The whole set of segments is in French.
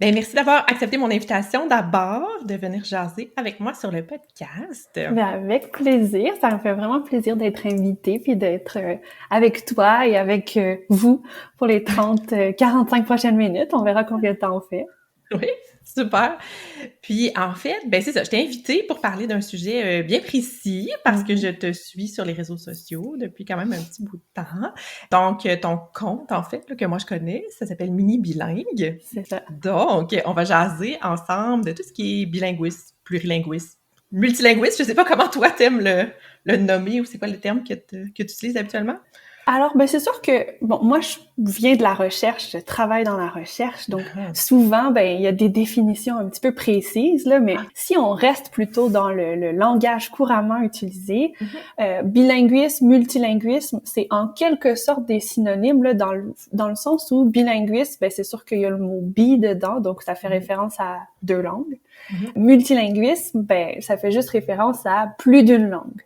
Ben, merci d'avoir accepté mon invitation d'abord, de venir jaser avec moi sur le podcast. Ben, avec plaisir. Ça me fait vraiment plaisir d'être invitée puis d'être avec toi et avec vous pour les 45 prochaines minutes. On verra combien de temps on fait. Oui, super. Puis en fait, ben c'est ça, je t'ai invitée pour parler d'un sujet bien précis parce que je Mhm. te suis sur les réseaux sociaux depuis quand même un petit bout de temps. Donc, ton compte, en fait, là, que moi je connais, ça s'appelle Mini Bilingue. C'est ça. Donc, on va jaser ensemble de tout ce qui est bilinguisme, plurilinguisme, multilinguisme. Je sais pas comment toi t'aimes le nommer ou c'est quoi le terme que tu utilises habituellement? Alors, ben c'est sûr que, bon, moi, je viens de la recherche, je travaille dans la recherche, donc Ah, souvent, ben il y a des définitions un petit peu précises, là, mais ah, si on reste plutôt dans le langage couramment utilisé, mhm, bilinguisme, multilinguisme, c'est en quelque sorte des synonymes, là, dans le sens où bilinguisme, ben c'est sûr qu'il y a le mot bi dedans, donc ça fait mhm, référence à deux langues. mhm. Multilinguisme, ben ça fait juste référence à plus d'une langue.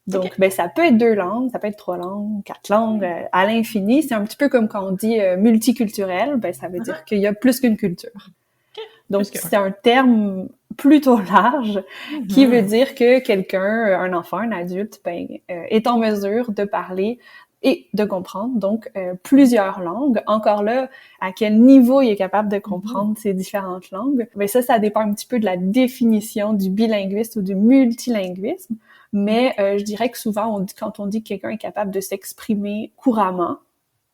OK. Donc, ben, ça peut être deux langues, ça peut être trois langues, quatre langues, à l'infini. C'est un petit peu comme quand on dit multiculturel, ben, ça veut Ah, dire ah, qu'il y a plus qu'une culture. OK. Donc, Plus qu'un. c'est un terme plutôt large qui veut Mhm. dire que quelqu'un, un enfant, un adulte, ben, est en mesure de parler et de comprendre, donc, plusieurs langues. Encore là, à quel niveau il est capable de Mhm. comprendre ces différentes langues? Ben ça dépend un petit peu de la définition du bilinguisme ou du multilinguisme. Mais je dirais que souvent, quand on dit que quelqu'un est capable de s'exprimer couramment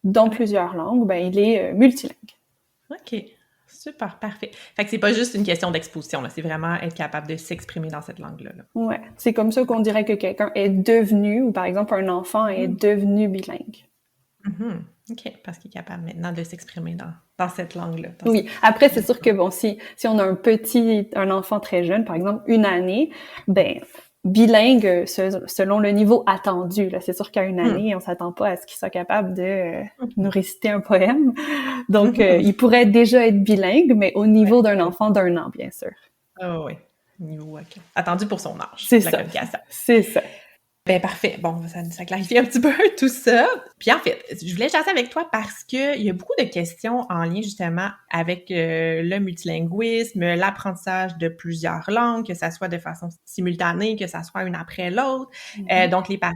dans Ouais. plusieurs langues, ben il est multilingue. OK. Super, parfait. Fait que c'est pas juste une question d'exposition, là. C'est vraiment être capable de s'exprimer dans cette langue-là, là. Ouais, c'est comme ça qu'on dirait que quelqu'un est devenu, ou par exemple un enfant est Mhm. devenu bilingue. Mhm. OK. Parce qu'il est capable maintenant de s'exprimer dans cette langue-là, dans Oui. cette Après, c'est sûr que langue. bon, si on a un enfant très jeune, par exemple une année, ben bilingue selon le niveau attendu. Là, c'est sûr qu'à une Mhm. année, on s'attend pas à ce qu'il soit capable de nous réciter un poème. Donc, Mhm. il pourrait déjà être bilingue, mais au Ouais, niveau d'un ouais, ouais. enfant d'1 an, bien sûr. Ah ouais. Niveau OK. Attendu pour son âge, C'est la ça, communication. c'est ça. Ben parfait. Bon, ça clarifie un petit peu tout ça. Puis en fait, je voulais jaser avec toi parce qu'il y a beaucoup de questions en lien justement avec le multilinguisme, l'apprentissage de plusieurs langues, que ça soit de façon simultanée, que ça soit une après l'autre. Mhm. Donc les parents,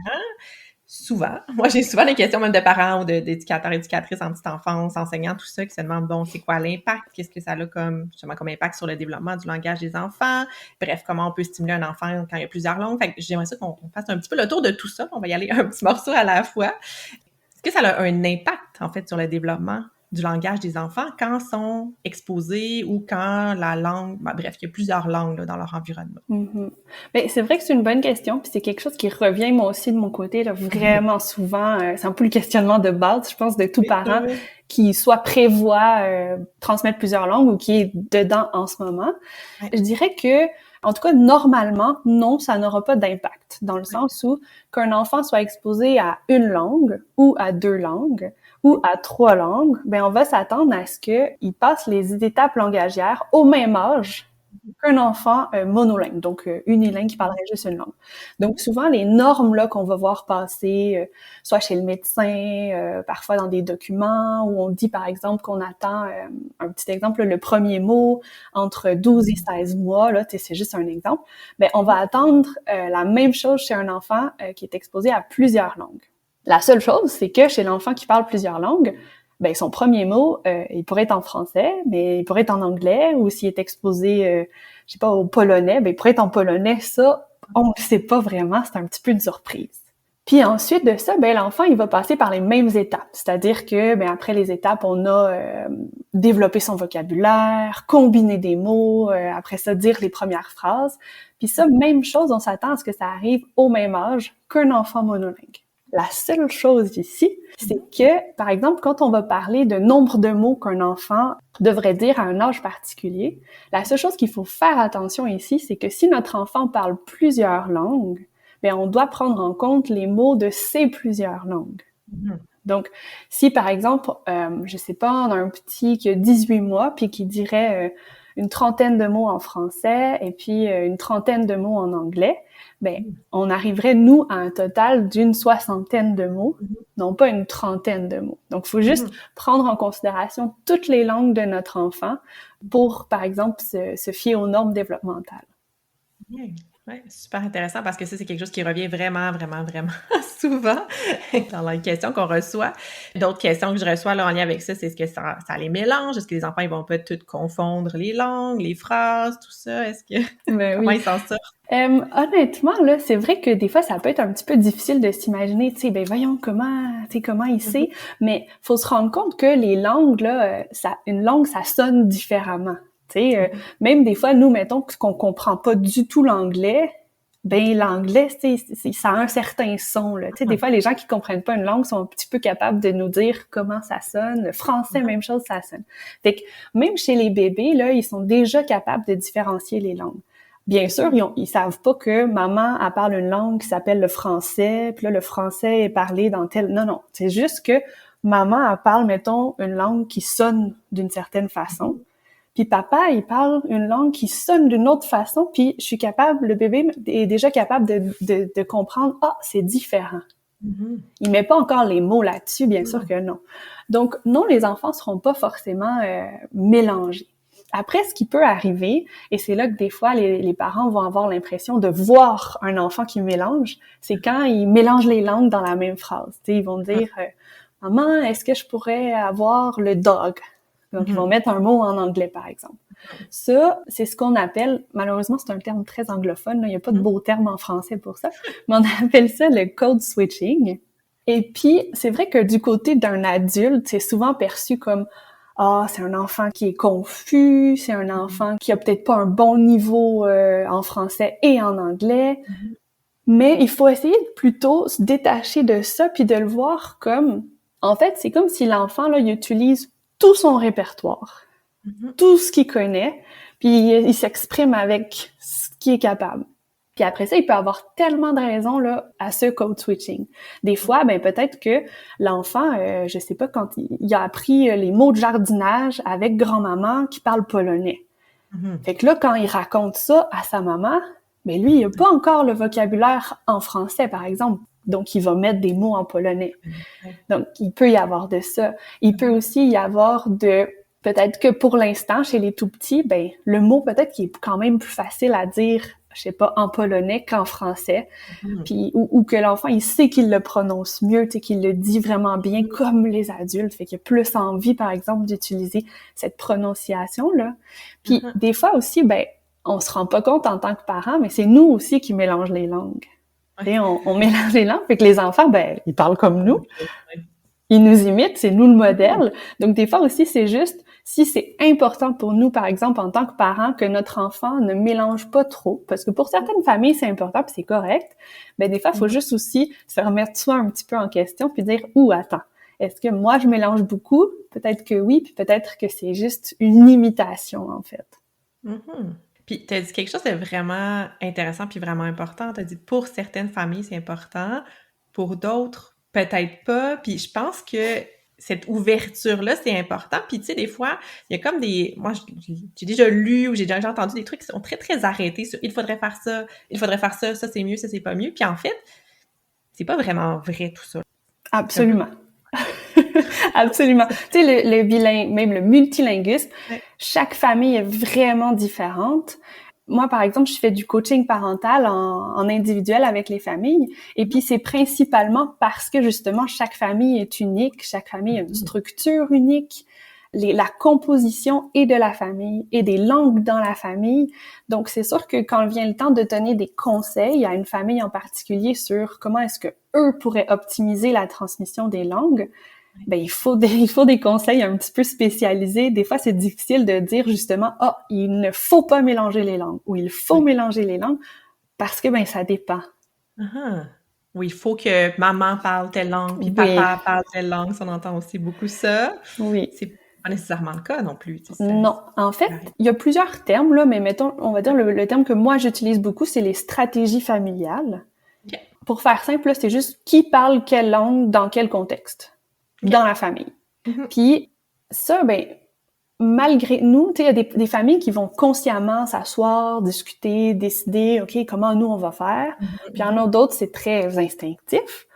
souvent, moi j'ai souvent des questions même de parents ou d'éducateurs, éducatrices en petite enfance, enseignants, tout ça, qui se demandent, bon, c'est quoi l'impact? Qu'est-ce que ça a comme, justement, comme impact sur le développement du langage des enfants? Bref, comment on peut stimuler un enfant quand il y a plusieurs langues? Fait que j'aimerais ça qu'on fasse un petit peu le tour de tout ça. On va y aller un petit morceau à la fois. Est-ce que ça a un impact, en fait, sur le développement du langage des enfants quand ils sont exposés ou quand la langue, ben, bref, il y a plusieurs langues là, dans leur environnement? Mhm. Mais c'est vrai que c'est une bonne question, puis c'est quelque chose qui revient moi aussi de mon côté là, vraiment souvent. C'est un peu le questionnement de base, je pense, de tout Oui, oui, parent oui. qui soit prévoit transmettre plusieurs langues ou qui est dedans en ce moment. Ouais, Je dirais que, en tout cas, normalement, non, ça n'aura pas d'impact, dans le ouais. sens où qu'un enfant soit exposé à une langue ou à deux langues ou à trois langues, ben on va s'attendre à ce qu'il passe les étapes langagières au même âge qu'un enfant monolingue, donc unilingue qui parlerait juste une langue. Donc Mhm. souvent les normes là qu'on va voir passer, soit chez le médecin, parfois dans des documents où on dit par exemple qu'on attend, un petit exemple, le premier mot entre 12 et 16 mois, là, c'est juste un exemple, ben on va attendre la même chose chez un enfant qui est exposé à plusieurs langues. La seule chose, c'est que chez l'enfant qui parle plusieurs langues, ben son premier mot, il pourrait être en français, mais il pourrait être en anglais, ou s'il est exposé, je sais pas, au polonais, ben il pourrait être en polonais. Ça, on ne sait pas vraiment, c'est un petit peu une surprise. Puis ensuite de ça, ben l'enfant, il va passer par les mêmes étapes. C'est-à-dire que, ben après les étapes, on a développé son vocabulaire, combiné des mots, après ça, dire les premières phrases. Puis ça, même chose, on s'attend à ce que ça arrive au même âge qu'un enfant monolingue. La seule chose ici, c'est Mhm. que, par exemple, quand on va parler de nombre de mots qu'un enfant devrait dire à un âge particulier, la seule chose qu'il faut faire attention ici, c'est que si notre enfant parle plusieurs langues, bien, on doit prendre en compte les mots de ces plusieurs langues. Mhm. Donc, si par exemple, je sais pas, on a un petit qui a 18 mois puis qui dirait une trentaine de mots en français et puis une trentaine de mots en anglais, ben on arriverait nous à un total d'une soixantaine de mots, Mhm. non pas une trentaine de mots. Donc, il faut juste Mhm. prendre en considération toutes les langues de notre enfant pour, par exemple, se fier aux normes développementales. Oui, ouais, super intéressant parce que ça, c'est quelque chose qui revient vraiment, vraiment, vraiment souvent dans les questions qu'on reçoit. D'autres questions que je reçois là, en lien avec ça, c'est est-ce que ça les mélange? Est-ce que les enfants ils vont pas tout confondre les langues, les phrases, tout ça? Est-ce que Ben comment oui. ils s'en sortent? Honnêtement, là, c'est vrai que des fois, ça peut être un petit peu difficile de s'imaginer, tu sais, ben voyons comment il sait, mais faut se rendre compte que les langues, là, une langue, ça sonne différemment. Tu sais, même des fois, nous, mettons qu'on comprend pas du tout l'anglais, ben l'anglais, ça a un certain son, là. Tu sais, des fois, les gens qui comprennent pas une langue sont un petit peu capables de nous dire comment ça sonne. Le français, même chose, ça sonne. Fait que même chez les bébés, là, ils sont déjà capables de différencier les langues. Bien sûr, ils savent pas que maman, elle parle une langue qui s'appelle le français, puis là, le français est parlé dans tel... Non, c'est juste que maman, elle parle, mettons, une langue qui sonne d'une certaine façon, puis papa, il parle une langue qui sonne d'une autre façon, puis le bébé est déjà capable de comprendre, c'est différent. Il met pas encore les mots là-dessus, bien sûr que non. Donc, non, les enfants seront pas forcément mélangés. Après, ce qui peut arriver, et c'est là que des fois les parents vont avoir l'impression de voir un enfant qui mélange, c'est quand ils mélangent les langues dans la même phrase. Tu sais, ils vont dire maman, est-ce que je pourrais avoir le dog? Donc, ils vont mettre un mot en anglais, par exemple. Ça, c'est ce qu'on appelle, malheureusement, c'est un terme très anglophone, là, il n'y a pas de beau terme en français pour ça, mais on appelle ça le code switching. Et puis, c'est vrai que du côté d'un adulte, c'est souvent perçu comme c'est un enfant qui est confus, c'est un enfant qui a peut-être pas un bon niveau en français et en anglais. Mais il faut essayer de plutôt se détacher de ça puis de le voir comme, en fait, c'est comme si l'enfant, là, il utilise tout son répertoire, tout ce qu'il connaît, puis il s'exprime avec ce qu'il est capable. Puis après ça, il peut avoir tellement de raisons là à ce code switching. Des fois, ben peut-être que l'enfant, je sais pas, quand il a appris les mots de jardinage avec grand-maman qui parle polonais. Fait que là, quand il raconte ça à sa maman, ben lui, il a pas encore le vocabulaire en français, par exemple. Donc, il va mettre des mots en polonais. Donc, il peut y avoir de ça. Il peut aussi y avoir peut-être que pour l'instant, chez les tout-petits, ben le mot peut-être qui est quand même plus facile à dire, je sais pas, en polonais qu'en français. Puis, ou que l'enfant, il sait qu'il le prononce mieux, tu sais, qu'il le dit vraiment bien comme les adultes. Fait qu'il a plus envie, par exemple, d'utiliser cette prononciation-là. Puis, des fois aussi, ben on se rend pas compte en tant que parent, mais c'est nous aussi qui mélangeons les langues. Et on mélange les langues, fait que les enfants, ben, ils parlent comme nous. Ils nous imitent, c'est nous le modèle. Donc, des fois aussi, c'est juste, si c'est important pour nous, par exemple, en tant que parents, que notre enfant ne mélange pas trop, parce que pour certaines familles, c'est important, puis c'est correct, ben des fois, il faut juste aussi se remettre soi un petit peu en question, puis dire, attends, est-ce que moi, je mélange beaucoup? Peut-être que oui, puis peut-être que c'est juste une imitation, en fait. Puis, tu as dit quelque chose de vraiment intéressant puis vraiment important. Tu as dit pour certaines familles, c'est important. Pour d'autres, peut-être pas. Puis, je pense que cette ouverture-là, c'est important. Puis, tu sais, des fois, il y a comme moi, j'ai déjà lu ou j'ai déjà entendu des trucs qui sont très, très arrêtés sur « il faudrait faire ça, ça c'est mieux, ça c'est pas mieux ». Puis, en fait, c'est pas vraiment vrai tout ça. Absolument. Absolument. Tu sais, le bilingue, même le multilinguisme, chaque famille est vraiment différente. Moi, par exemple, je fais du coaching parental en individuel avec les familles. Et puis, c'est principalement parce que, justement, chaque famille est unique, chaque famille a une structure unique, la composition et de la famille et des langues dans la famille. Donc, c'est sûr que quand vient le temps de donner des conseils à une famille en particulier sur comment est-ce que eux pourraient optimiser la transmission des langues, ben il faut des conseils un petit peu spécialisés. Des fois, c'est difficile de dire justement il ne faut pas mélanger les langues ou il faut mélanger les langues parce que ben ça dépend. Oui, il faut que maman parle telle langue puis papa parle telle langue. Ça, on entend aussi beaucoup ça. Oui. C'est pas nécessairement le cas non plus. Non, en fait, il y a plusieurs termes là, mais mettons, on va dire le terme que moi j'utilise beaucoup, c'est les stratégies familiales. Okay. Pour faire simple, là, c'est juste qui parle quelle langue dans quel contexte. Dans la famille. Puis ça, ben malgré nous, tu sais, il y a des familles qui vont consciemment s'asseoir, discuter, décider, OK, comment nous on va faire. Puis il y en a d'autres, c'est très instinctif.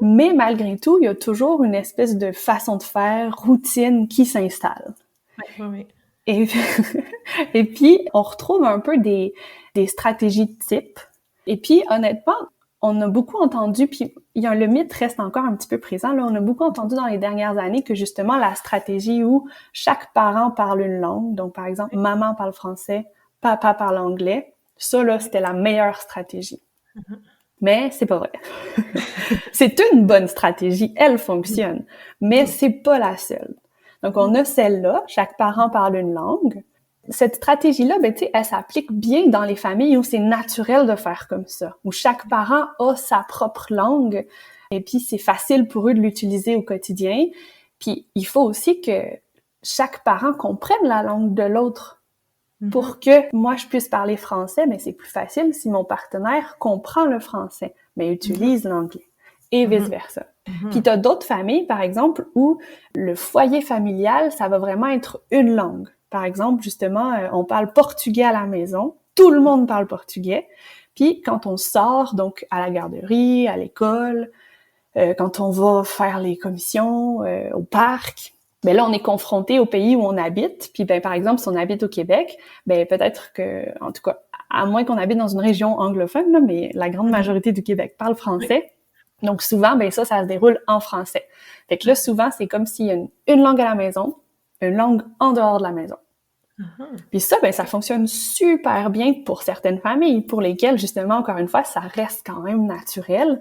Mais malgré tout, il y a toujours une espèce de façon de faire, routine qui s'installe. Oui. Et, et puis, on retrouve un peu des stratégies de type. Et puis, honnêtement, on a beaucoup entendu, puis le mythe reste encore un petit peu présent, là, on a beaucoup entendu dans les dernières années que justement la stratégie où chaque parent parle une langue, donc par exemple, maman parle français, papa parle anglais, ça là, c'était la meilleure stratégie. Mais c'est pas vrai. C'est une bonne stratégie, elle fonctionne, mais c'est pas la seule. Donc on a celle-là, chaque parent parle une langue. Cette stratégie-là, ben, tu sais, elle s'applique bien dans les familles où c'est naturel de faire comme ça, où chaque parent a sa propre langue, et puis c'est facile pour eux de l'utiliser au quotidien. Puis il faut aussi que chaque parent comprenne la langue de l'autre. Pour que moi, je puisse parler français, mais c'est plus facile si mon partenaire comprend le français, mais utilise l'anglais, et vice-versa. Puis t'as d'autres familles, par exemple, où le foyer familial, ça va vraiment être une langue. Par exemple, justement, on parle portugais à la maison, tout le monde parle portugais, puis quand on sort, donc à la garderie, à l'école, quand on va faire les commissions au parc, ben là on est confronté au pays où on habite. Puis ben par exemple si on habite au Québec, ben peut-être que, en tout cas, à moins qu'on habite dans une région anglophone, là, mais la grande majorité du Québec parle français. Donc souvent ben ça se déroule en français. Fait que là souvent c'est comme s'il y a une langue à la maison, une langue en dehors de la maison. Puis ça, ben ça fonctionne super bien pour certaines familles, pour lesquelles, justement, encore une fois, ça reste quand même naturel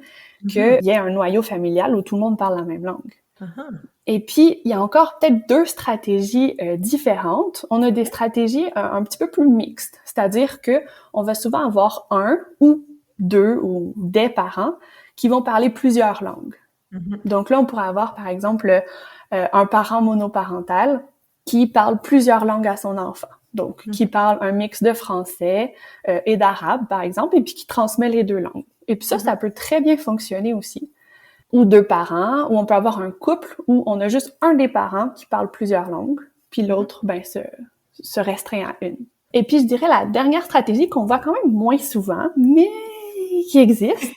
qu'il y ait un noyau familial où tout le monde parle la même langue. Et puis, il y a encore peut-être deux stratégies différentes. On a des stratégies un petit peu plus mixtes, c'est-à-dire que on va souvent avoir un ou deux ou des parents qui vont parler plusieurs langues. Donc là, on pourrait avoir, par exemple, un parent monoparental qui parle plusieurs langues à son enfant. Donc, qui parle un mix de français et d'arabe, par exemple, et puis qui transmet les deux langues. Et puis ça peut très bien fonctionner aussi. Ou deux parents, ou on peut avoir un couple où on a juste un des parents qui parle plusieurs langues, puis l'autre, ben, se restreint à une. Et puis, je dirais la dernière stratégie qu'on voit quand même moins souvent, mais qui existe,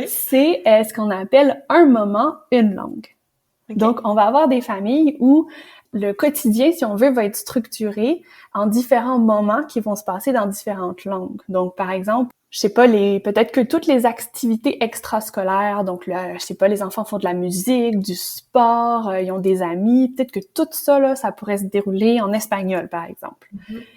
c'est ce qu'on appelle un moment, une langue. Donc, on va avoir des familles où le quotidien, si on veut, va être structuré en différents moments qui vont se passer dans différentes langues. Donc, par exemple, je sais pas, peut-être que toutes les activités extrascolaires, donc là, je sais pas, les enfants font de la musique, du sport, ils ont des amis, peut-être que tout ça, là, ça pourrait se dérouler en espagnol, par exemple.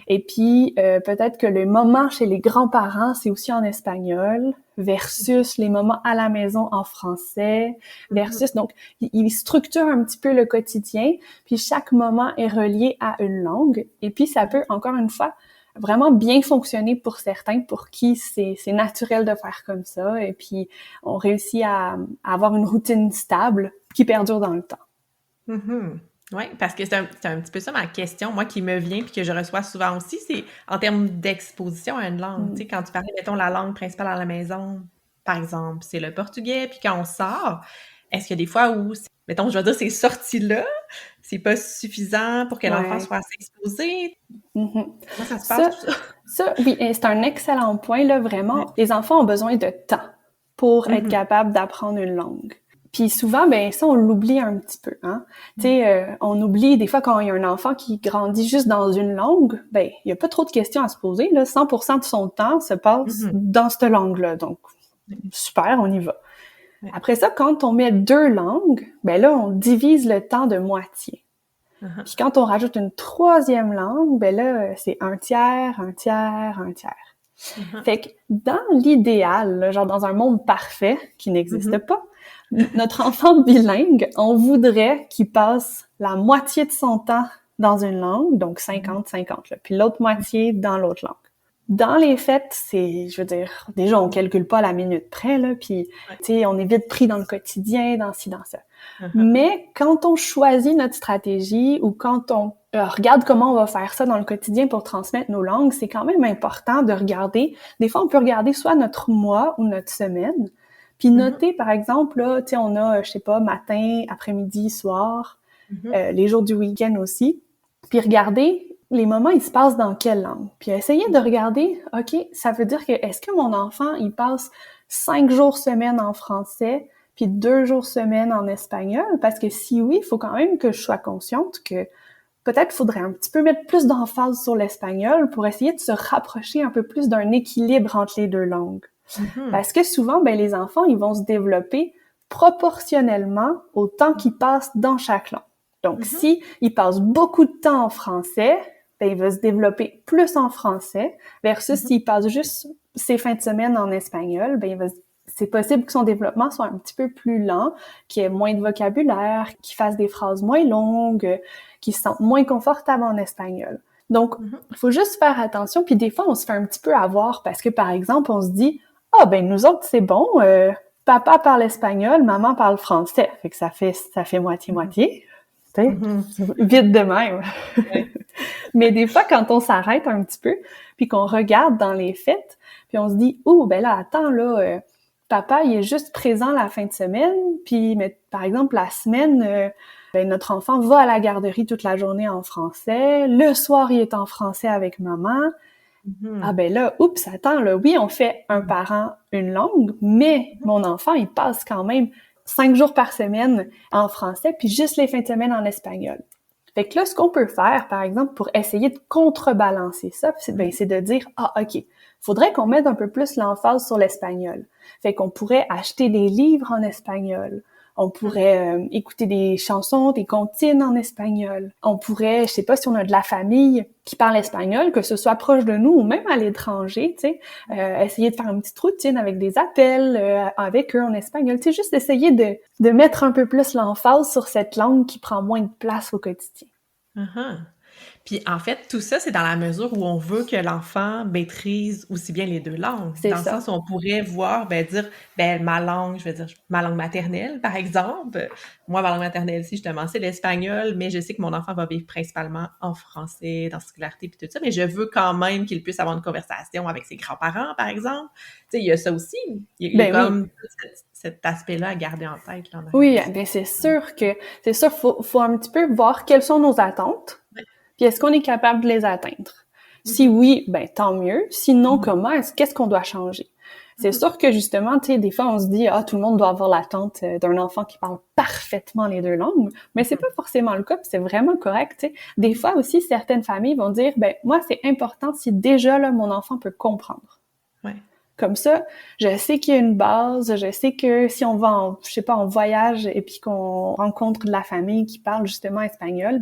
Et puis, peut-être que le moment chez les grands-parents, c'est aussi en espagnol, versus les moments à la maison en français, versus, donc, il structure un petit peu le quotidien, puis chaque moment est relié à une langue, et puis ça peut, encore une fois, vraiment bien fonctionner pour certains, pour qui c'est naturel de faire comme ça, et puis on réussit à avoir une routine stable qui perdure dans le temps. Oui, parce que c'est un petit peu ça ma question, moi, qui me vient puis que je reçois souvent aussi, c'est en termes d'exposition à une langue. Tu sais, quand tu parlais, mettons, la langue principale à la maison, par exemple, c'est le portugais, puis quand on sort, est-ce qu'il y a des fois où, mettons, je vais dire, ces sorties-là, c'est pas suffisant pour que l'enfant soit assez exposé? Comment ça se passe, tout ça? Ça, oui, c'est un excellent point, là, vraiment. Les enfants ont besoin de temps pour être capables d'apprendre une langue. Puis souvent, ben ça, on l'oublie un petit peu, hein. Tu sais, on oublie, des fois, quand il y a un enfant qui grandit juste dans une langue, ben il y a pas trop de questions à se poser, là. 100% de son temps se passe dans cette langue-là. Donc, super, on y va. Après ça, quand on met deux langues, ben là, on divise le temps de moitié. Puis quand on rajoute une troisième langue, ben là, c'est un tiers, un tiers, un tiers. Fait que dans l'idéal, là, genre dans un monde parfait qui n'existe pas, notre enfant bilingue, on voudrait qu'il passe la moitié de son temps dans une langue, donc 50-50, là, puis l'autre moitié dans l'autre langue. Dans les faits, c'est, je veux dire, déjà, on calcule pas à la minute près, là, puis, tu sais, on est vite pris dans le quotidien, dans ci, dans ça. Mais quand on choisit notre stratégie ou quand on regarde comment on va faire ça dans le quotidien pour transmettre nos langues, c'est quand même important de regarder. Des fois, on peut regarder soit notre mois ou notre semaine, puis noter, par exemple, là, tu sais, on a, je sais pas, matin, après-midi, soir, les jours du week-end aussi, puis regarder les moments, ils se passent dans quelle langue. Puis essayer de regarder, OK, ça veut dire que est-ce que mon enfant, il passe 5 jours semaine en français, puis 2 jours semaine en espagnol? Parce que si oui, il faut quand même que je sois consciente que peut-être faudrait un petit peu mettre plus d'emphase sur l'espagnol pour essayer de se rapprocher un peu plus d'un équilibre entre les deux langues. Parce que souvent, ben, les enfants, ils vont se développer proportionnellement au temps qu'ils passent dans chaque langue. Donc, si ils passent beaucoup de temps en français, ben, il va se développer plus en français, versus s'il passe juste ses fins de semaine en espagnol, ben, c'est possible que son développement soit un petit peu plus lent, qu'il ait moins de vocabulaire, qu'il fasse des phrases moins longues, qu'il se sente moins confortable en espagnol. Donc, il faut juste faire attention, puis des fois, on se fait un petit peu avoir parce que, par exemple, on se dit « Ah, ben nous autres, c'est bon, papa parle espagnol, maman parle français. » Fait que ça fait moitié-moitié. Tu sais, vite de même. Mais des fois, quand on s'arrête un petit peu, puis qu'on regarde dans les faits, puis on se dit « Oh, ben là, attends, là, papa, il est juste présent la fin de semaine, puis mais, par exemple, la semaine, ben, notre enfant va à la garderie toute la journée en français, le soir, il est en français avec maman. » Ah ben là, oups, attends, là, oui, on fait un parent une langue, mais mon enfant, il passe quand même 5 jours par semaine en français, puis juste les fins de semaine en espagnol. Fait que là, ce qu'on peut faire, par exemple, pour essayer de contrebalancer ça, c'est de dire, ah, OK, faudrait qu'on mette un peu plus l'emphase sur l'espagnol. Fait qu'on pourrait acheter des livres en espagnol. On pourrait écouter des chansons, des comptines en espagnol. On pourrait, je sais pas si on a de la famille qui parle espagnol, que ce soit proche de nous ou même à l'étranger, tu sais, essayer de faire une petite routine avec des appels avec eux en espagnol. Tu sais, juste essayer de mettre un peu plus l'emphase sur cette langue qui prend moins de place au quotidien. Puis en fait, tout ça, c'est dans la mesure où on veut que l'enfant maîtrise aussi bien les deux langues. C'est Dans le ça. sens où on pourrait voir, dire, ma langue, je vais dire ma langue maternelle, par exemple. Moi, ma langue maternelle, si justement, c'est l'espagnol, mais je sais que mon enfant va vivre principalement en français, dans scolarité, puis tout ça, mais je veux quand même qu'il puisse avoir une conversation avec ses grands-parents, par exemple. Tu sais, il y a ça aussi. Il y a comme cet aspect-là à garder en tête. Là, oui, bien c'est sûr, faut un petit peu voir quelles sont nos attentes. Puis est-ce qu'on est capable de les atteindre? Si oui, ben tant mieux. Sinon, comment? Qu'est-ce qu'on doit changer? C'est sûr que justement, tu sais, des fois on se dit tout le monde doit avoir l'attente d'un enfant qui parle parfaitement les deux langues, mais c'est pas forcément le cas, puis c'est vraiment correct, tu sais. Des fois aussi certaines familles vont dire moi c'est important si déjà là mon enfant peut comprendre. Comme ça, je sais qu'il y a une base, je sais que si on va en voyage et puis qu'on rencontre de la famille qui parle justement espagnol,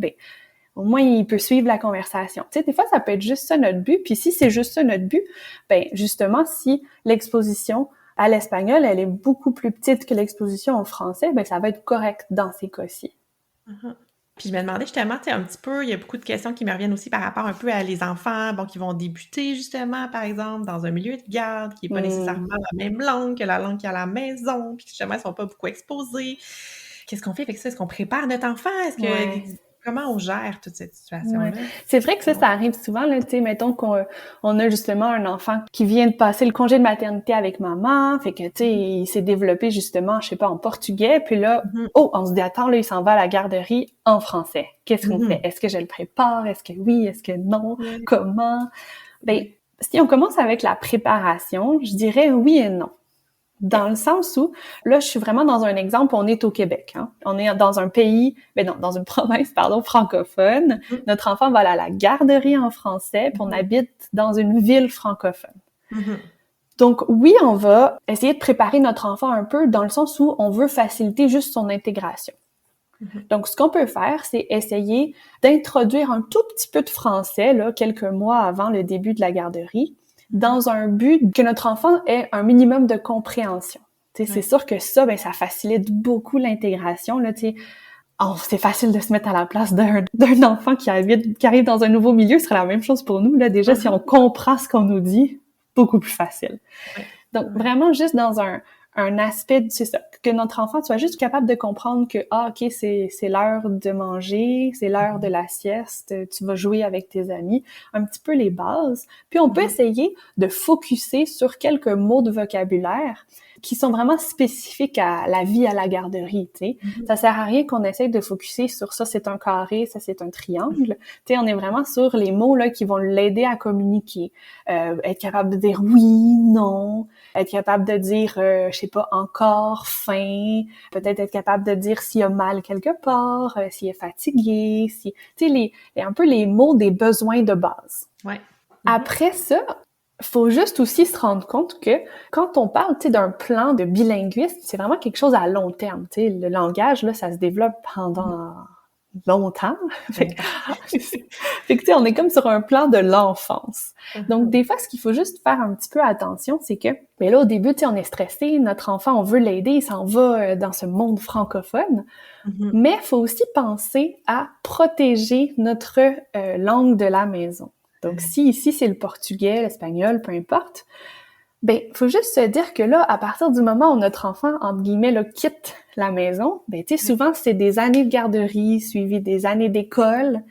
au moins, il peut suivre la conversation. Tu sais, des fois, ça peut être juste ça notre but. Puis si c'est juste ça notre but, justement, si l'exposition à l'espagnol, elle est beaucoup plus petite que l'exposition au français, ça va être correct dans ces cas-ci. Puis je me demandais justement, tu sais, un petit peu, il y a beaucoup de questions qui me reviennent aussi par rapport un peu à les enfants, qui vont débuter justement, par exemple, dans un milieu de garde qui n'est pas nécessairement la même langue que la langue qu'il y a à la maison, puis justement, ils ne sont pas beaucoup exposés. Qu'est-ce qu'on fait avec ça? Est-ce qu'on prépare notre enfant? Comment on gère toute cette situation-là? C'est vrai que ça arrive souvent, là, tu sais, mettons qu'on a justement un enfant qui vient de passer le congé de maternité avec maman, fait que, tu sais, il s'est développé justement, je sais pas, en portugais, puis là, on se dit, attends, là, il s'en va à la garderie en français. Qu'est-ce qu'on fait? Est-ce que je le prépare? Est-ce que oui? Est-ce que non? Comment? Si on commence avec la préparation, je dirais oui et non. Dans le sens où, là, je suis vraiment dans un exemple, on est au Québec, hein. On est dans un pays, dans une province, francophone. Notre enfant va aller à la garderie en français, puis on habite dans une ville francophone. Donc, oui, on va essayer de préparer notre enfant un peu dans le sens où on veut faciliter juste son intégration. Donc, ce qu'on peut faire, c'est essayer d'introduire un tout petit peu de français, là, quelques mois avant le début de la garderie, dans un but que notre enfant ait un minimum de compréhension. C'est sûr que ça, ça facilite beaucoup l'intégration. Là, c'est facile de se mettre à la place d'un enfant qui arrive dans un nouveau milieu, ce serait la même chose pour nous. Là, déjà, si on comprend ce qu'on nous dit, beaucoup plus facile. Donc, vraiment, juste dans un aspect, c'est ça, que notre enfant soit juste capable de comprendre que, OK, c'est l'heure de manger, c'est l'heure de la sieste, tu vas jouer avec tes amis, un petit peu les bases. Puis on peut essayer de focusser sur quelques mots de vocabulaire qui sont vraiment spécifiques à la vie à la garderie, tu sais. Ça sert à rien qu'on essaye de focuser sur ça, c'est un carré, ça, c'est un triangle. Tu sais, on est vraiment sur les mots, là, qui vont l'aider à communiquer. Être capable de dire oui, non, être capable de dire, je sais pas, encore, fin, peut-être être capable de dire s'il y a mal quelque part, s'il est fatigué, si, tu sais, un peu les mots des besoins de base. Ouais. Après ça, faut juste aussi se rendre compte que quand on parle, tu sais, d'un plan de bilinguisme, c'est vraiment quelque chose à long terme, tu sais. Le langage, là, ça se développe pendant longtemps. Fait que, tu sais, on est comme sur un plan de l'enfance. Donc, des fois, ce qu'il faut juste faire un petit peu attention, c'est que, mais là, au début, tu sais, on est stressé, notre enfant, on veut l'aider, il s'en va dans ce monde francophone. Mais il faut aussi penser à protéger notre langue de la maison. Donc, si ici, c'est le portugais, l'espagnol, peu importe, ben, faut juste se dire que là, à partir du moment où notre enfant, entre guillemets, là, quitte la maison, ben, tu sais, souvent, c'est des années de garderie, suivies des années d'école.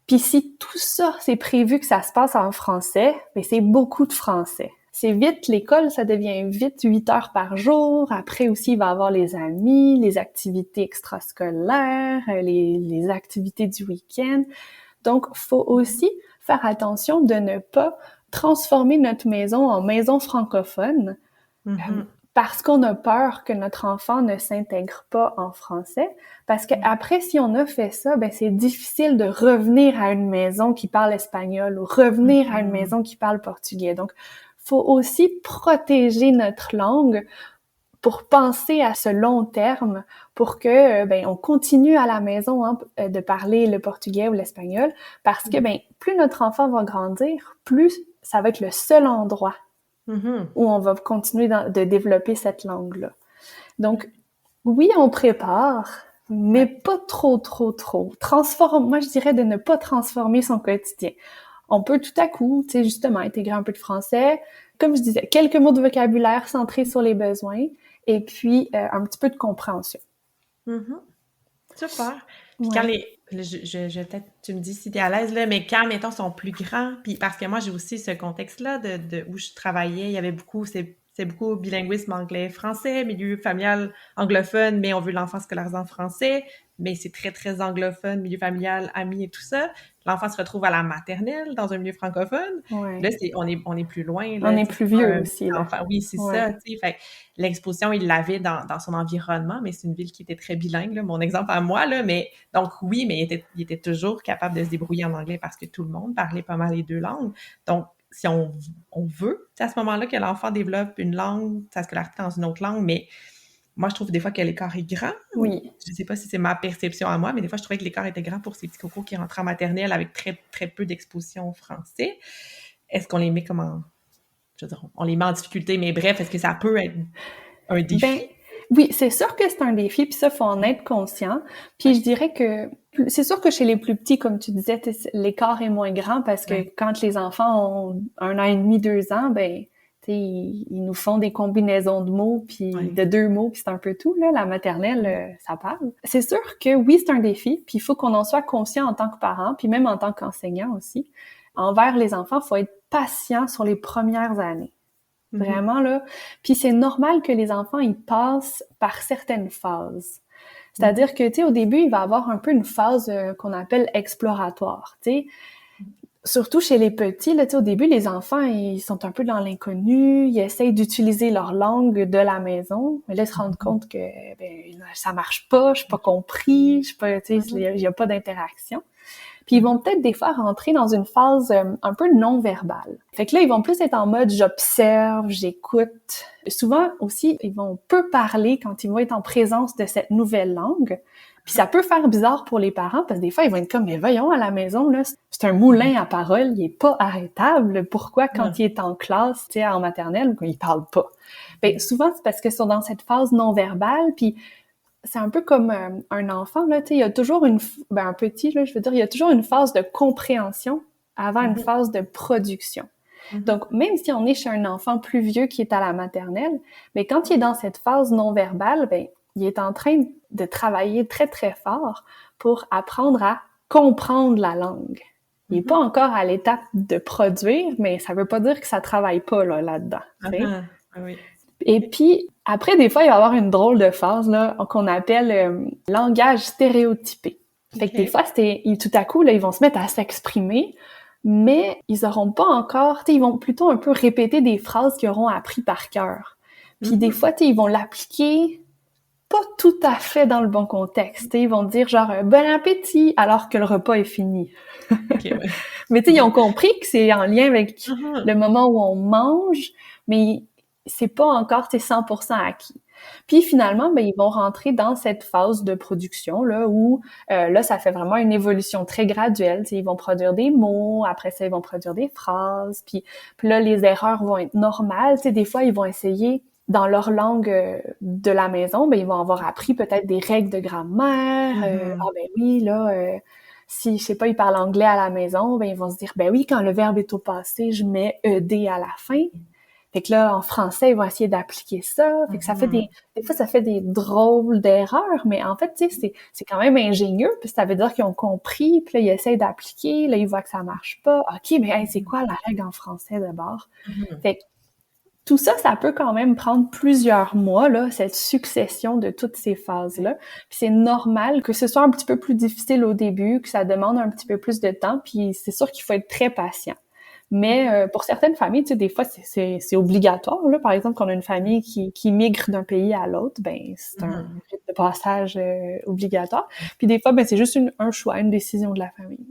Puis si tout ça, c'est prévu que ça se passe en français, ben, c'est beaucoup de français. C'est vite, l'école, ça devient vite 8 heures par jour. Après aussi, il va avoir les amis, les activités extrascolaires, les activités du week-end. Donc, faut aussi faire attention de ne pas transformer notre maison en maison francophone parce qu'on a peur que notre enfant ne s'intègre pas en français. Parce que après, si on a fait ça, ben c'est difficile de revenir à une maison qui parle espagnol ou revenir à une maison qui parle portugais. Donc, faut aussi protéger notre langue pour penser à ce long terme, pour que ben on continue à la maison de parler le portugais ou l'espagnol, parce que ben plus notre enfant va grandir, plus ça va être le seul endroit où on va continuer de développer cette langue-là. Donc, oui, on prépare, mais pas trop. Moi, je dirais de ne pas transformer son quotidien. On peut tout à coup, tu sais, justement, intégrer un peu de français. Comme je disais, quelques mots de vocabulaire centrés sur les besoins et puis un petit peu de compréhension. Super. Puis quand peut-être, tu me dis si t'es à l'aise, là, mais quand, mettons, sont plus grands, puis parce que moi, j'ai aussi ce contexte-là de où je travaillais, il y avait beaucoup, c'est beaucoup bilinguisme anglais-français, milieu familial anglophone, mais on veut l'enfant scolarisé en français, mais c'est très, très anglophone, milieu familial, amis et tout ça. L'enfant se retrouve à la maternelle dans un milieu francophone. Là, on est plus loin. Là, on est plus vieux aussi. Là. Enfant. Oui, c'est ça. Fait, l'exposition, il l'avait dans son environnement, mais c'est une ville qui était très bilingue, là, mon exemple à moi. Là, mais, donc oui, mais il était toujours capable de se débrouiller en anglais parce que tout le monde parlait pas mal les deux langues. Donc, si on veut, c'est à ce moment-là que l'enfant développe une langue, sa scolarité dans une autre langue, mais moi, je trouve des fois que l'écart est grand. Oui. Je ne sais pas si c'est ma perception à moi, mais des fois, je trouvais que l'écart était grand pour ces petits cocos qui rentrent en maternelle avec très, très peu d'exposition au français. Est-ce qu'on les met je veux dire, on les met en difficulté, mais bref, est-ce que ça peut être un défi? Ben, oui, c'est sûr que c'est un défi, puis ça, faut en être conscient. Puis je dirais que c'est sûr que chez les plus petits, comme tu disais, l'écart est moins grand parce que quand les enfants ont 1 an et demi, 2 ans, ben, ils nous font des combinaisons de mots, puis de 2 mots, puis c'est un peu tout, là. La maternelle, ça parle. C'est sûr que oui, c'est un défi, puis il faut qu'on en soit conscient en tant que parent, puis même en tant qu'enseignant aussi. Envers les enfants, il faut être patient sur les premières années. Vraiment, là. Puis c'est normal que les enfants, ils passent par certaines phases. C'est-à-dire que, tu sais, au début, il va avoir un peu une phase qu'on appelle exploratoire, tu sais. Surtout chez les petits, là, tu sais, au début, les enfants, ils sont un peu dans l'inconnu, ils essayent d'utiliser leur langue de la maison, mais là, ils se rendent compte que ça marche pas, je suis pas compris, je suis pas, tu sais, il y a pas d'interaction. Puis ils vont peut-être des fois rentrer dans une phase un peu non-verbale. Fait que là, ils vont plus être en mode j'observe, j'écoute. Souvent aussi, ils vont peu parler quand ils vont être en présence de cette nouvelle langue. Puis ça peut faire bizarre pour les parents parce que des fois, ils vont être comme mais voyons, à la maison, là, c'est un moulin à parole, il est pas arrêtable. Pourquoi quand il est en classe, tu sais, en maternelle, il parle pas? Ben souvent, c'est parce qu'ils sont dans cette phase non-verbale, puis c'est un peu comme un enfant, là, tu sais, il y a toujours un petit, là, je veux dire, il y a toujours une phase de compréhension avant une phase de production. Donc, même si on est chez un enfant plus vieux qui est à la maternelle, mais quand il est dans cette phase non-verbale, ben, il est en train de travailler très, très fort pour apprendre à comprendre la langue. Il n'est pas encore à l'étape de produire, mais ça veut pas dire que ça travaille pas, là-dedans. Oui. Et puis, après, des fois, il va y avoir une drôle de phase là qu'on appelle langage stéréotypé. Fait que des fois, tout à coup, là, ils vont se mettre à s'exprimer, mais ils auront pas encore, ils vont plutôt un peu répéter des phrases qu'ils auront appris par cœur. Puis des fois, ils vont l'appliquer pas tout à fait dans le bon contexte. Ils vont dire genre « bon appétit » alors que le repas est fini. Okay, ouais. Mais ils ont compris que c'est en lien avec le moment où on mange, mais c'est pas encore 100% acquis. Puis finalement, ils vont rentrer dans cette phase de production là où là ça fait vraiment une évolution très graduelle. Ils vont produire des mots, après ça ils vont produire des phrases, puis là les erreurs vont être normales. Des fois ils vont essayer dans leur langue de la maison, ils vont avoir appris peut-être des règles de grammaire. Oui là. Si, je sais pas, ils parlent anglais à la maison, ils vont se dire, oui, quand le verbe est au passé, je mets ED à la fin. Fait que là, en français, ils vont essayer d'appliquer ça. Fait que ça fait des fois, ça fait des drôles d'erreurs, mais en fait, c'est quand même ingénieux, puis ça veut dire qu'ils ont compris, puis là, ils essayent d'appliquer, là, ils voient que ça marche pas. OK, mais c'est quoi la règle en français d'abord? Fait que tout ça, ça peut quand même prendre plusieurs mois, là, cette succession de toutes ces phases-là. Puis c'est normal que ce soit un petit peu plus difficile au début, que ça demande un petit peu plus de temps, puis c'est sûr qu'il faut être très patient. Mais pour certaines familles, des fois, c'est obligatoire. Là. Par exemple, quand on a une famille qui migre d'un pays à l'autre, c'est un rite de passage obligatoire. Puis des fois, c'est juste un choix, une décision de la famille.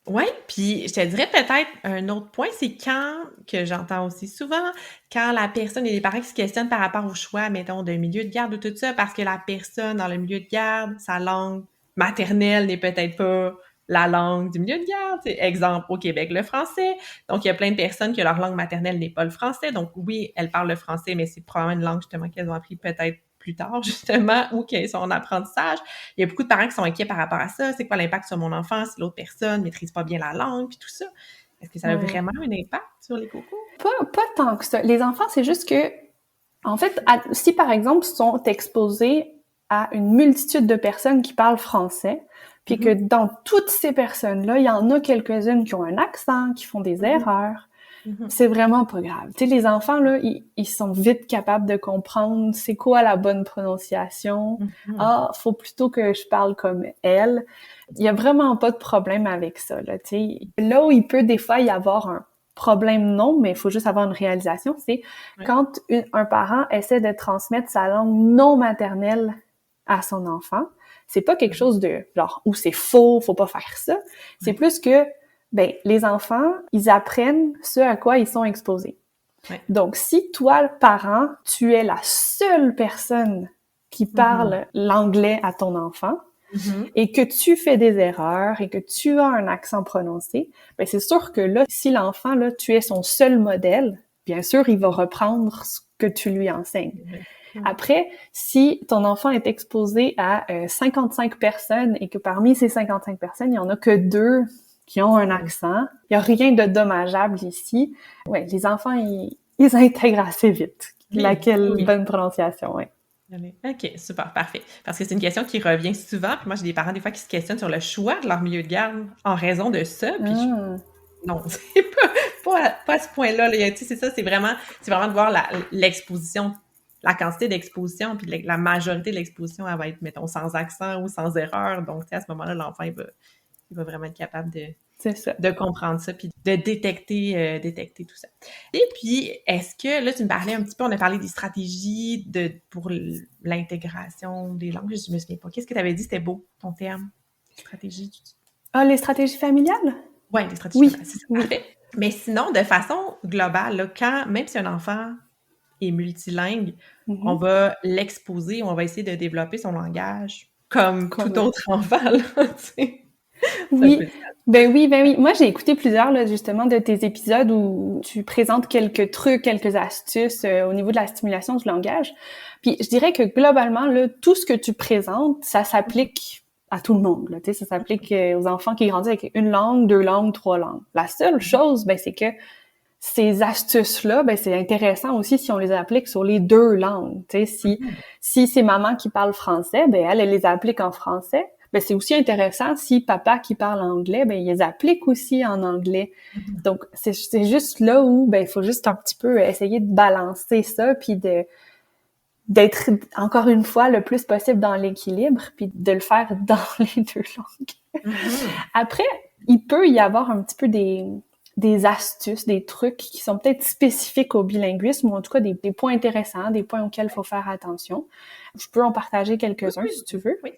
Oui, puis je te dirais peut-être un autre point, c'est que j'entends aussi souvent, quand la personne, il y a des parents qui se questionnent par rapport au choix, mettons, d'un milieu de garde ou tout ça, parce que la personne dans le milieu de garde, sa langue maternelle n'est peut-être pas la langue du milieu de garde. Exemple, au Québec, le français. Donc, il y a plein de personnes que leur langue maternelle n'est pas le français. Donc, oui, elles parlent le français, mais c'est probablement une langue, justement, qu'elles ont appris peut-être plus tard, justement, ou qu'ils sont en apprentissage. Il y a beaucoup de parents qui sont inquiets par rapport à ça. C'est quoi l'impact sur mon enfant si l'autre personne ne maîtrise pas bien la langue, puis tout ça? Est-ce que ça a vraiment un impact sur les cocos? Pas tant que ça. Les enfants, c'est juste que, en fait, si par exemple, sont exposés à une multitude de personnes qui parlent français, puis que dans toutes ces personnes-là, il y en a quelques-unes qui ont un accent, qui font des erreurs, c'est vraiment pas grave. Tu sais, les enfants, là, ils sont vite capables de comprendre c'est quoi la bonne prononciation. Faut plutôt que je parle comme elle. Il y a vraiment pas de problème avec ça, là, tu sais. Là où il peut des fois y avoir un problème, non, mais il faut juste avoir une réalisation, c'est quand un parent essaie de transmettre sa langue non maternelle à son enfant, c'est pas quelque chose de genre où c'est faux, faut pas faire ça. C'est plus que les enfants, ils apprennent ce à quoi ils sont exposés. Donc, si toi, parent, tu es la seule personne qui parle l'anglais à ton enfant et que tu fais des erreurs et que tu as un accent prononcé, c'est sûr que là, si l'enfant, là, tu es son seul modèle, bien sûr, il va reprendre ce que tu lui enseignes. Après, si ton enfant est exposé à 55 personnes et que parmi ces 55 personnes, il y en a que 2 qui ont un accent. Il n'y a rien de dommageable ici. Ouais, les enfants, ils intègrent assez vite. Laquelle bonne prononciation, ouais. OK, super, parfait. Parce que c'est une question qui revient souvent. Puis moi, j'ai des parents, des fois, qui se questionnent sur le choix de leur milieu de garde en raison de ça. Puis non, c'est pas à ce point-là. Là. Tu sais, c'est ça, c'est vraiment de voir l'exposition, la quantité d'exposition, puis la majorité de l'exposition, elle va être, mettons, sans accent ou sans erreur. Donc, tu sais, à ce moment-là, l'enfant, il va vraiment être capable de comprendre ça, puis de détecter tout ça. Et puis, est-ce que, là, tu me parlais un petit peu, on a parlé des stratégies pour l'intégration des langues, je me souviens pas. Qu'est-ce que tu avais dit? C'était beau, ton terme. Stratégie. Les stratégies familiales? Oui, les stratégies familiales, c'est ça. Parfait. Mais sinon, de façon globale, là, même si un enfant est multilingue, on va l'exposer, on va essayer de développer son langage comme tout autre enfant, là, tu sais. Oui, oui. Moi, j'ai écouté plusieurs, là, justement, de tes épisodes où tu présentes quelques trucs, quelques astuces au niveau de la stimulation du langage. Puis, je dirais que globalement, là, tout ce que tu présentes, ça s'applique à tout le monde, là, tu sais, ça s'applique aux enfants qui grandissent avec 1 langue, 2 langues, 3 langues. La seule chose, c'est que ces astuces-là, c'est intéressant aussi si on les applique sur les 2 langues, tu sais, si c'est maman qui parle français, elle les applique en français. ben c'est aussi intéressant si papa qui parle anglais, ben il les applique aussi en anglais. Donc c'est juste là où ben il faut juste un petit peu essayer de balancer ça, puis d'être encore une fois le plus possible dans l'équilibre, puis de le faire dans les deux langues. Après, il peut y avoir un petit peu des astuces, des trucs qui sont peut-être spécifiques au bilinguisme, ou en tout cas des points intéressants, des points auxquels il faut faire attention. Je peux en partager quelques-uns si tu veux. Oui.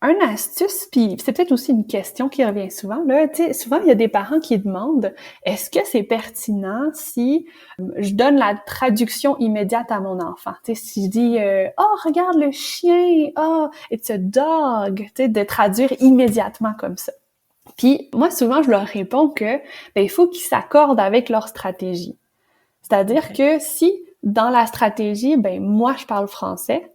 Un astuce, puis c'est peut-être aussi une question qui revient souvent, là, tu sais, souvent il y a des parents qui demandent est-ce que c'est pertinent si je donne la traduction immédiate à mon enfant? Tu sais, si je dis oh regarde le chien, oh it's a dog, tu sais, de traduire immédiatement comme ça. Puis moi souvent je leur réponds que ben il faut qu'ils s'accordent avec leur stratégie. C'est-à-dire que si dans la stratégie, ben moi je parle français,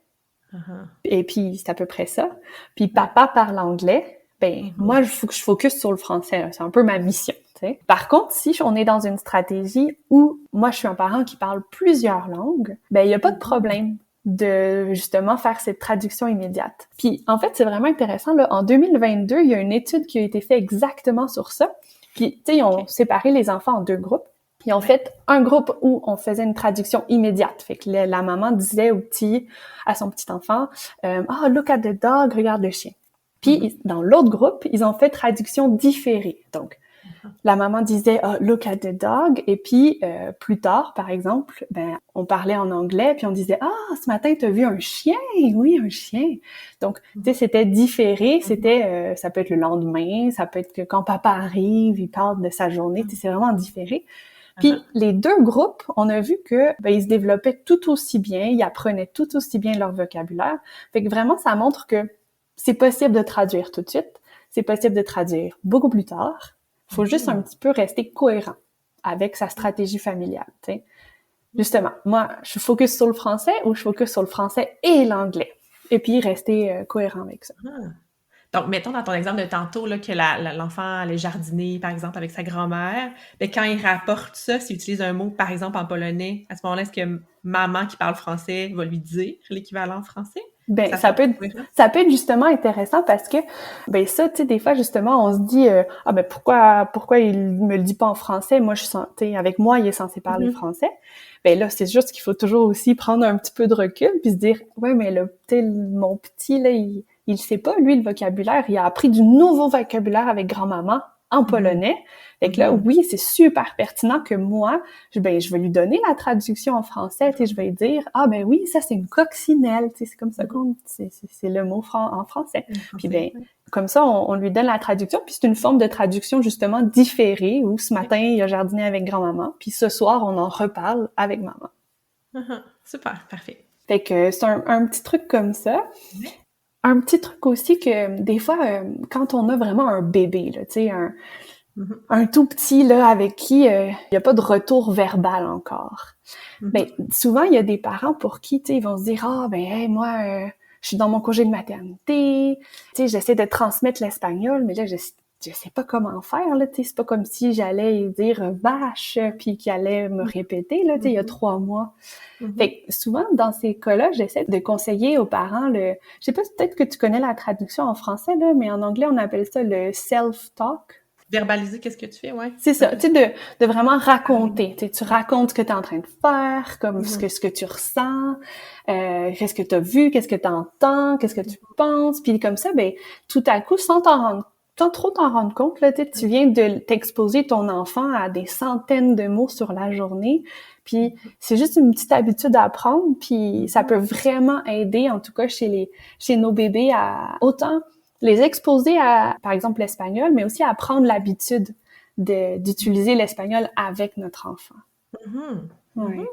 et puis c'est à peu près ça. Puis papa parle anglais, ben moi il faut que je focus sur le français, là. C'est un peu ma mission, tu sais. Par contre, si on est dans une stratégie où moi je suis un parent qui parle plusieurs langues, ben il y a pas de problème de justement faire cette traduction immédiate. Puis en fait, c'est vraiment intéressant là, en 2022, il y a une étude qui a été faite exactement sur ça. Puis tu sais, ils ont séparé les enfants en deux groupes. Puis en fait, un groupe où on faisait une traduction immédiate. Fait que la maman disait à son petit enfant, oh, look at the dog, regarde le chien. Puis dans l'autre groupe, ils ont fait traduction différée. Donc, la maman disait, oh, look at the dog. Et puis, plus tard, par exemple, ben, on parlait en anglais, puis on disait, ah, ce matin, t'as vu un chien? Oui, un chien. Donc, tu sais, c'était différé. C'était, ça peut être le lendemain, ça peut être que quand papa arrive, il parle de sa journée. Tu sais, c'est vraiment différé. Puis les deux groupes, on a vu que ben, ils se développaient tout aussi bien, ils apprenaient tout aussi bien leur vocabulaire. Fait que vraiment, ça montre que c'est possible de traduire tout de suite, c'est possible de traduire beaucoup plus tard. Faut juste un petit peu rester cohérent avec sa stratégie familiale, tu sais. Justement, moi, je focus sur le français ou je focus sur le français et l'anglais. Et puis rester cohérent avec ça. Donc, mettons dans ton exemple de tantôt là, que l'enfant allait jardiner, par exemple, avec sa grand-mère, mais quand il rapporte ça, s'il utilise un mot, par exemple, en polonais, à ce moment-là, est-ce que maman qui parle français va lui dire l'équivalent français? Ben, ça peut être justement intéressant parce que, ben, ça, tu sais, des fois, justement, on se dit, ah, ben, pourquoi il me le dit pas en français? Moi, je suis censée, avec moi, il est censé parler français. Ben, là, c'est juste qu'il faut toujours aussi prendre un petit peu de recul puis se dire, ouais, mais là, tu sais, mon petit, là, il sait pas, lui, le vocabulaire. Il a appris du nouveau vocabulaire avec grand-maman en polonais. Fait que là, oui, c'est super pertinent que moi, je vais lui donner la traduction en français, tu sais, je vais lui dire, ah, ben oui, ça, c'est une coccinelle, tu sais, c'est comme ça qu'on, c'est le mot en français. Puis ben, comme ça, on lui donne la traduction, puis c'est une forme de traduction, justement, différée, où ce matin, il a jardiné avec grand-maman, puis ce soir, on en reparle avec maman. Super, parfait. Fait que c'est un petit truc comme ça. Un petit truc aussi que, des fois, quand on a vraiment un bébé, là, tu sais, un tout petit, là, avec qui il y a pas de retour verbal encore. Ben, souvent, il y a des parents pour qui, tu sais, ils vont se dire, ah, ben, hey, moi, je suis dans mon congé de maternité, tu sais, j'essaie de transmettre l'espagnol, mais là, je sais pas comment faire, là, tu sais, c'est pas comme si j'allais dire vache, puis qu'il allait me répéter, là, tu sais, il y a 3 mois. Fait que souvent, dans ces cas-là, j'essaie de conseiller aux parents je sais pas, peut-être que tu connais la traduction en français, là, mais en anglais, on appelle ça le self-talk. Verbaliser qu'est-ce que tu fais, ouais. C'est ça, tu sais, de vraiment raconter. Tu racontes ce que tu es en train de faire, comme ce que tu ressens, qu'est-ce que tu as vu, qu'est-ce que tu entends, qu'est-ce que tu penses. Puis comme ça, ben tout à coup, sans trop t'en rendre compte, là, tu viens de t'exposer ton enfant à des centaines de mots sur la journée. Puis c'est juste une petite habitude à apprendre, puis ça peut vraiment aider, en tout cas chez nos bébés, à autant les exposer à, par exemple, l'espagnol, mais aussi à prendre l'habitude d'utiliser l'espagnol avec notre enfant. Ouais.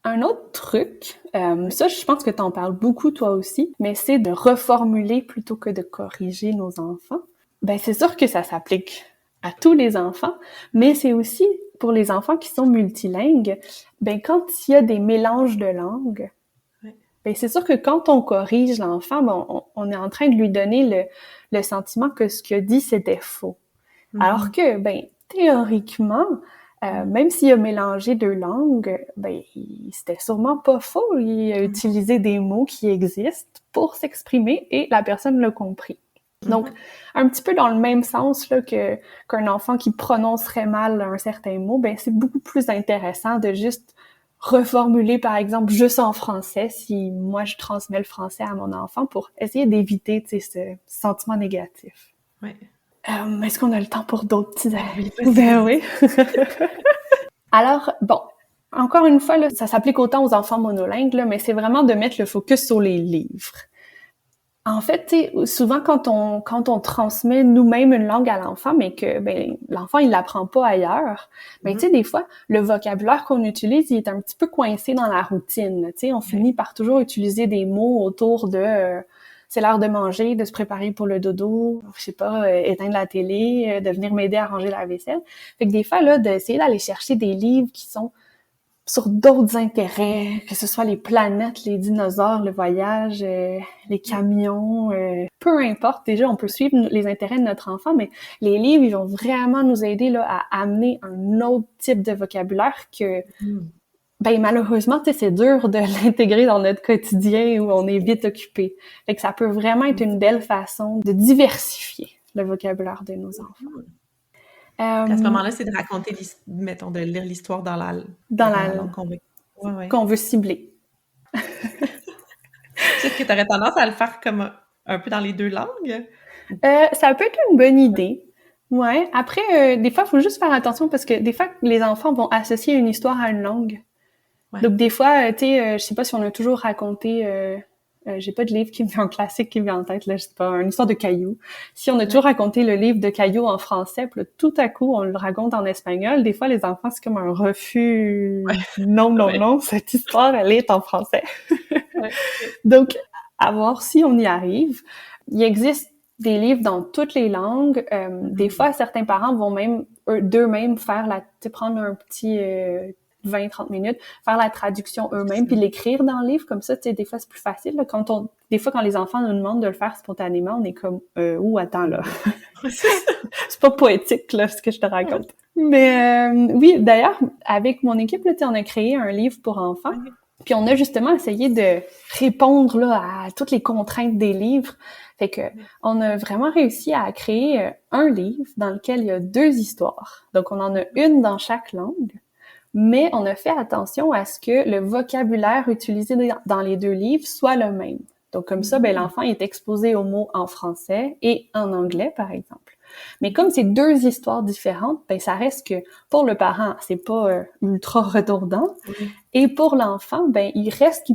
Un autre truc, ça, je pense que tu en parles beaucoup toi aussi, mais c'est de reformuler plutôt que de corriger nos enfants. Ben, c'est sûr que ça s'applique à tous les enfants, mais c'est aussi pour les enfants qui sont multilingues. Ben, quand il y a des mélanges de langues, ben, c'est sûr que quand on corrige l'enfant, ben, on est en train de lui donner le sentiment que ce qu'il a dit, c'était faux. Alors que, ben, théoriquement, même s'il a mélangé 2 langues, ben, c'était sûrement pas faux. Il a utilisé des mots qui existent pour s'exprimer et la personne l'a compris. Donc, un petit peu dans le même sens là, qu'un enfant qui prononcerait mal un certain mot, ben c'est beaucoup plus intéressant de juste reformuler, par exemple, juste en français, si moi je transmets le français à mon enfant pour essayer d'éviter, tu sais, ce sentiment négatif. Ouais. Est-ce qu'on a le temps pour d'autres petits... Oui, Ben oui. Alors, bon, encore une fois, là, ça s'applique autant aux enfants monolingues, là, mais c'est vraiment de mettre le focus sur les livres. En fait, tu sais, souvent quand on transmet nous-mêmes une langue à l'enfant, mais que ben l'enfant il l'apprend pas ailleurs, ben tu sais des fois le vocabulaire qu'on utilise, il est un petit peu coincé dans la routine. Tu sais, on finit par toujours utiliser des mots autour de c'est l'heure de manger, de se préparer pour le dodo, je sais pas, éteindre la télé, de venir m'aider à ranger la vaisselle. Fait que des fois là, d'essayer d'aller chercher des livres qui sont sur d'autres intérêts, que ce soit les planètes, les dinosaures, le voyage, les camions, peu importe. Déjà, on peut suivre les intérêts de notre enfant, mais les livres, ils vont vraiment nous aider là à amener un autre type de vocabulaire que, ben malheureusement, tu sais, c'est dur de l'intégrer dans notre quotidien où on est vite occupé. Fait que ça peut vraiment être une belle façon de diversifier le vocabulaire de nos enfants. À ce moment-là, c'est de raconter, mettons, de lire l'histoire dans la langue qu'on veut. Qu'on veut cibler. Est-ce que tu aurais tendance à le faire comme un peu dans les deux langues? Ça peut être une bonne idée. Ouais. Après, des fois, il faut juste faire attention parce que des fois, les enfants vont associer une histoire à une langue. Ouais. Donc, des fois, tu sais, je sais pas si on a toujours raconté... j'ai pas de livre qui me vient, un classique qui me vient en tête, là, je sais pas, une histoire de Caillou. Si on a toujours raconté le livre de Caillou en français, puis là, tout à coup, on le raconte en espagnol, des fois, les enfants, c'est comme un refus. Ouais. Non, cette histoire, elle est en français. Donc, à voir si on y arrive. Il existe des livres dans toutes les langues. Des fois, certains parents vont même, d'eux-mêmes, prendre un petit... 20-30 minutes, faire la traduction eux-mêmes, puis l'écrire dans le livre, comme ça, tu sais, des fois, c'est plus facile. Là. Des fois, quand les enfants nous demandent de le faire spontanément, on est comme, attends, là. C'est pas poétique, là, ce que je te raconte. Mais oui, d'ailleurs, avec mon équipe, là, on a créé un livre pour enfants, puis on a justement essayé de répondre là à toutes les contraintes des livres. Fait que on a vraiment réussi à créer un livre dans lequel il y a 2 histoires. Donc, on en a une dans chaque langue. Mais on a fait attention à ce que le vocabulaire utilisé dans les 2 livres soit le même. Donc, comme ça, ben l'enfant est exposé aux mots en français et en anglais, par exemple. Mais comme c'est 2 histoires différentes, ben ça reste que, pour le parent, c'est pas ultra redondant. Et pour l'enfant, ben il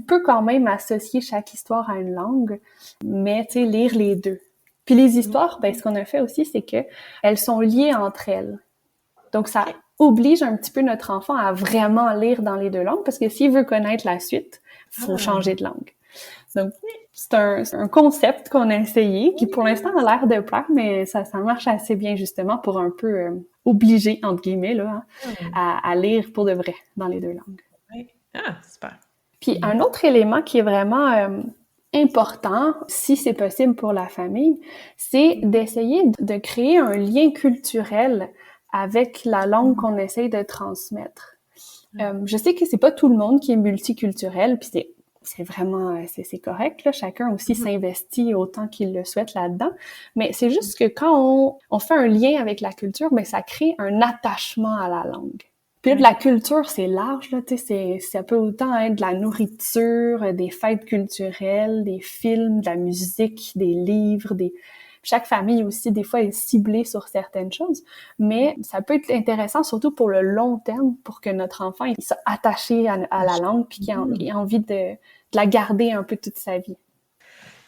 peut quand même associer chaque histoire à une langue, mais, tu sais, lire les 2. Puis les histoires, ben ce qu'on a fait aussi, c'est que elles sont liées entre elles. Donc, ça oblige un petit peu notre enfant à vraiment lire dans les 2 langues, parce que s'il veut connaître la suite, il faut changer de langue. Donc, c'est un concept qu'on a essayé, qui pour l'instant a l'air de plaire, mais ça marche assez bien justement pour un peu obliger, entre guillemets, là, à lire pour de vrai dans les 2 langues. Oui. Ah, super. Puis un autre élément qui est vraiment important, si c'est possible pour la famille, c'est d'essayer de créer un lien culturel avec la langue qu'on essaye de transmettre. Je sais que c'est pas tout le monde qui est multiculturel, puis c'est vraiment c'est correct là, chacun aussi s'investit autant qu'il le souhaite là-dedans, mais c'est juste que quand on fait un lien avec la culture, ben ça crée un attachement à la langue. Puis là, de la culture, c'est large là, tu sais, ça peut autant être de la nourriture, des fêtes culturelles, des films, de la musique, des livres, chaque famille aussi, des fois, est ciblée sur certaines choses, mais ça peut être intéressant, surtout pour le long terme, pour que notre enfant il soit attaché à la langue puis qu'il ait envie de la garder un peu toute sa vie.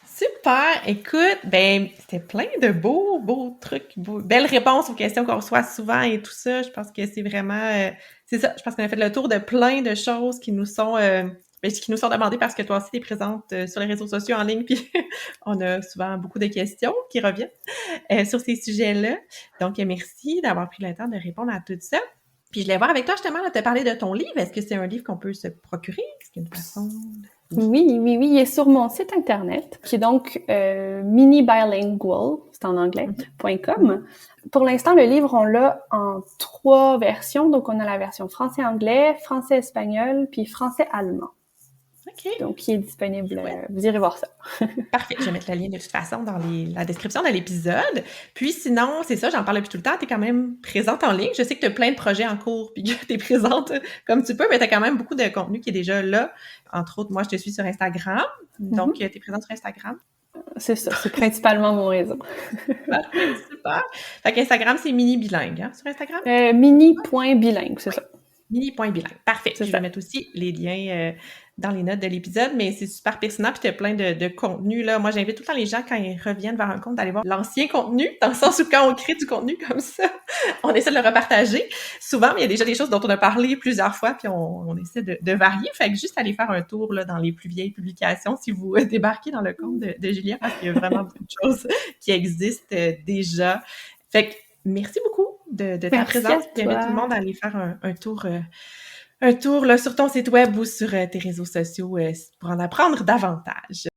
Super! Écoute, ben c'était plein de beaux trucs, belles réponses aux questions qu'on reçoit souvent et tout ça. Je pense que c'est vraiment... c'est ça, je pense qu'on a fait le tour de plein de choses qui nous sont... qui nous sont demandées parce que toi aussi, t'es présente sur les réseaux sociaux en ligne, puis on a souvent beaucoup de questions qui reviennent sur ces sujets-là. Donc, merci d'avoir pris le temps de répondre à tout ça. Puis, je voulais voir avec toi, justement, de te parler de ton livre. Est-ce que c'est un livre qu'on peut se procurer? Est-ce qu'il y a une façon... Oui, il est sur mon site internet, qui est donc minibilingual, c'est en anglais, .com. Pour l'instant, le livre, on l'a en 3 versions. Donc, on a la version français-anglais, français-espagnol, puis français-allemand. OK. Donc, qui est disponible. Chouette. Vous irez voir ça. Parfait. Je vais mettre le lien de toute façon dans la description de l'épisode. Puis sinon, c'est ça, j'en parle depuis tout le temps. Tu es quand même présente en ligne. Je sais que tu as plein de projets en cours puis que tu es présente comme tu peux, mais tu as quand même beaucoup de contenu qui est déjà là. Entre autres, moi, je te suis sur Instagram. Donc, tu es présente sur Instagram. C'est ça, c'est principalement mon réseau. Parfait, super. Fait qu'Instagram, c'est mini bilingue, hein, sur Instagram? Mini.bilingue, c'est ça. Mini.bilingue. Parfait. Je vais mettre aussi les liens dans les notes de l'épisode, mais c'est super pertinent, puis tu as plein de contenu, là. Moi, j'invite tout le temps les gens, quand ils reviennent vers un compte, d'aller voir l'ancien contenu, dans le sens où quand on crée du contenu comme ça, on essaie de le repartager. Souvent, il y a déjà des choses dont on a parlé plusieurs fois, puis on essaie de varier. Fait que juste aller faire un tour là, dans les plus vieilles publications, si vous débarquez dans le compte de Julia, parce qu'il y a vraiment beaucoup de choses qui existent déjà. Fait que merci beaucoup de ta présence. J'invite tout le monde à aller faire un tour là, sur ton site web ou sur tes réseaux sociaux pour en apprendre davantage.